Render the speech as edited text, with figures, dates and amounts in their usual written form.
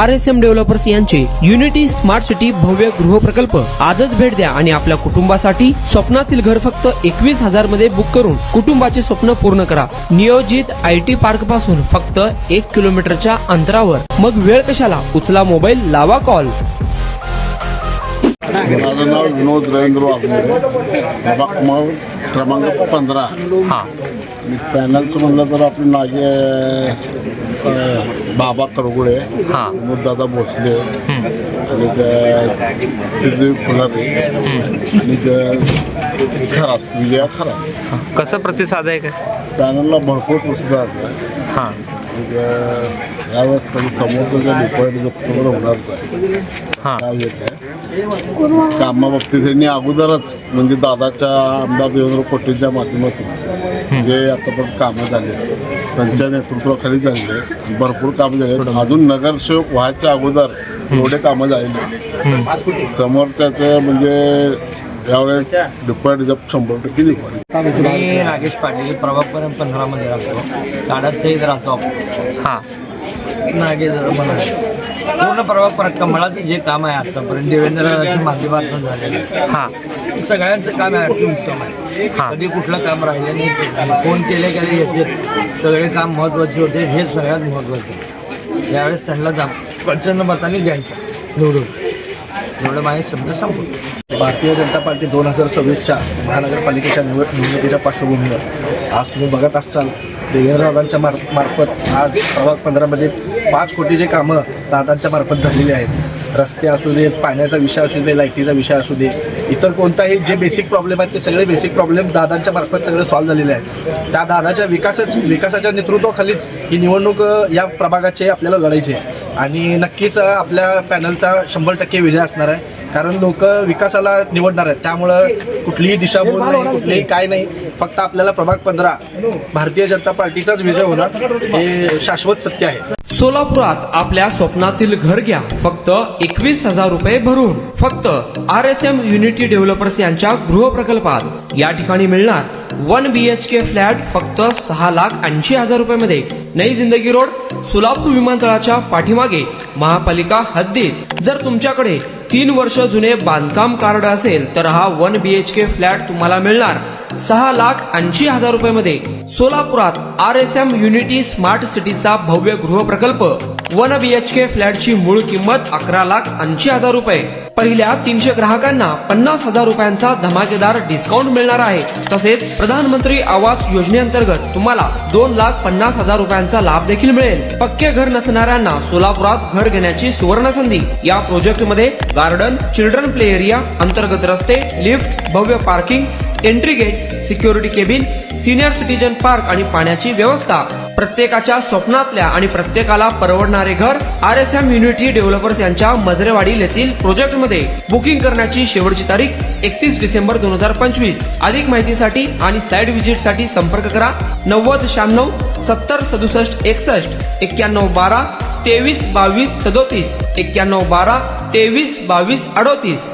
RSM developers यांचे unity smart city भव्य गृह प्रकल्प आजच भेट द्या आणि आपल्या कुटुंबासाठी स्वप्नातील घर फक्त 21,000 मध्ये बुक करून कुटुंबाचे स्वप्न पूर्ण करा। नियोजित IT पार्क पासून फक्त 1 किलोमीटरच्या अंतरावर। मग वेळ कशाला, उचला मोबाईल, लावा कॉल। माझं नाव विनोद रवींद्र वाघमोडे, प्रभाग क्रमांक 15। मी पॅनलचं म्हणलं तर आपले नागे बाबा करगुळे, दादा भोसले आणि सिद्धू फुलारे आणि खरात विजया खरात। कसं प्रतिसाद आहे का पॅनलला? भरपूर प्रतिसाद आहे। यावेळेस कधी समोरच्या डिपॉझिट होणारच आहे। काय येत आहे कामाबाबतीत त्यांनी अगोदरच म्हणजे दादाच्या आमदार देवेंद्र कोटेच्या माध्यमातून जे आतापर्यंत कामं झाले त्यांच्या नेतृत्वाखाली झालेले भरपूर कामं झाले। अजून नगरसेवक व्हायच्या अगोदर एवढे कामं झालेले समोरच्याचे म्हणजे यावेळेस डिपॉझिट 100% डिपॉझिट। मी नागेश पाटील, प्रभाग 15 मध्ये राहतो, काडाचे राहतो। नागेश पूर्ण प्रभाग कमळाचं जे काम आहे आतापर्यंत देवेंद्रच्या माध्यमातून झालेलं सगळ्यांचं काम आहे, अति उत्तम आहे। कधी कुठलं काम राहिलं नाही, फोन केले येते, सगळे काम महत्त्वाचे होते, हे सगळ्यात महत्त्वाचं। यावेळेस त्यांना प्रचंड मताने द्यायचं निवडून, एवढं माझे शब्द संपवतो। भारतीय जनता पार्टी 2026च्या महानगरपालिकेच्या निवडणुकीच्या पार्श्वभूमीवर आज तुम्ही बघत असाल देवेंद्रदादांच्या मार्फत आज प्रभाग 15मध्ये 5 कोटीचे कामं दादांच्या मार्फत झालेली आहेत। रस्ते असू देत, पाण्याचा विषय असू दे, लाईटीचा विषय असू दे, इतर कोणताही जे बेसिक प्रॉब्लेम आहेत ते सगळे बेसिक प्रॉब्लेम दादांच्या मार्फत सगळे सॉल्व्ह झालेले आहेत। त्या दादाच्या विकासाच्या नेतृत्वाखालीच ही निवडणूक या प्रभागाचे आपल्याला लढायची आहे आणि नक्कीच आपल्या पॅनलचा 100% विजय असणार आहे, कारण लोक विकासाला निवडणार आहेत। त्यामुळं कुठलीही दिशाभूल नाही, कुठलीही काय नाही, फक्त आपल्याला प्रभाग 15 भारतीय जनता पार्टीचाच विजय होणार हे शाश्वत सत्य आहे। सोलापुरात आपल्या स्वप्नातील घर घ्या फक्त 21,000 रुपये भरून। फक्त RSM युनिटी डेव्हलपर्स यांच्या गृह प्रकल्पात या ठिकाणी मिळणार 1 BHK फ्लॅट फक्त 6,80,000 रुपये मध्ये। नई जिंदगी रोड, सोलापूर विमानतळाच्या पाठीमागे, महापालिका हद्दीत। जर तुमच्याकडे 3 वर्ष जुने बांधकाम कार्ड असेल तर हा 1 BHK फ्लॅट तुम्हाला मिळणार 6,80,000 रुपये मध्ये। सोलापुरात RSM युनिटी स्मार्ट सिटीचा भव्य गृह प्रकल्प 1 BHK फ्लॅटची मूळ किंमत 11,80,000 रुपये। पहिल्या 300 ग्राहकांना 50,000 रुपयांचा धमाकेदार डिस्काउंट मिळणार आहे। तसेच प्रधानमंत्री आवास योजनेअंतर्गत तुम्हाला 2,50,000 रुपयांचा लाभ देखील मिळेल। पक्के घर नसणाऱ्यांना सोलापुरात घर घेण्याची सुवर्ण संधी। या प्रोजेक्ट मध्ये गार्डन, चिल्ड्रन प्ले एरिया, अंतर्गत रस्ते, लिफ्ट, भव्य parking, entry gate, security cabin, senior citizen park आणि पाण्याची व्यवस्था। प्रत्येकाच्या स्वप्नातल्या आणि प्रत्येकाला परवडणारे घर RSM युनिटी डेव्हलपर्स यांच्या मजरेवाडी येथील प्रोजेक्ट मध्ये। बुकिंग करण्याची शेवटची तारीख 31 डिसेंबर 2025। अधिक माहितीसाठी आणि साइट व्हिजिट साठी संपर्क करा 9096 70 67 61 91 12 23 22 37 91 12 23 22 38।